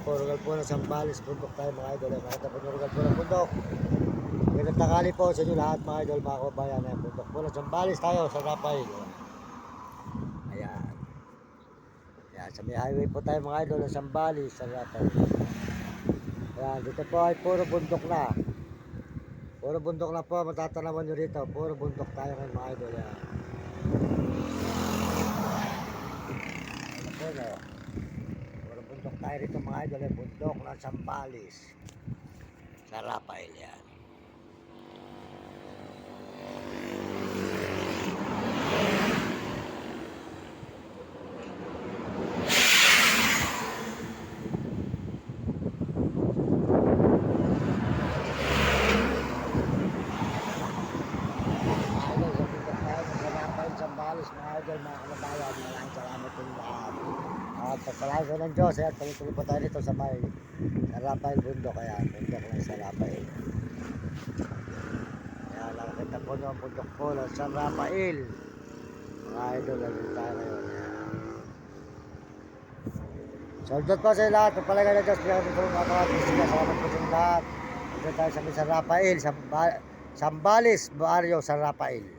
po, Rugal po ng Sambales, bundok tayo mga idol. Makita po ng Rugal po ng bundok. Magandang tanghali po sa inyo lahat mga idol, mga kabayan. Bundok po ng Sambales tayo sa Rapay. Ayan. Ayan, sa may highway po tayo mga idol ng Sambales sa Rapay. Ayan, dito po ay puro bundok na. Puro bundok na po, matatanawan nyo rito. Puro bundok tayo ngayon mga idol. Ayan. Ayan po no. Puro bundok tayo rito mga idol. Bundok ng Sambales sa Rapay. Ayan. Sambales mga idol, mga kalabayan, maraming salamat po lahat. At pagpalain ko ng Diyos, at tuloy-tuloy po tayo dito sa may Rafael bundok, kaya bundok lang sa Rafael. Kaya nakakita po ng bundok po ng San Rafael. Mga idol, nandun tayo ngayon. Soldot po sa lahat, pagpalain ng Diyos, bigyan ko po mga kawagin, salamat po sa lahat. Nandun tayo sa may San Rafael, Sambales, Barrio San Rafael.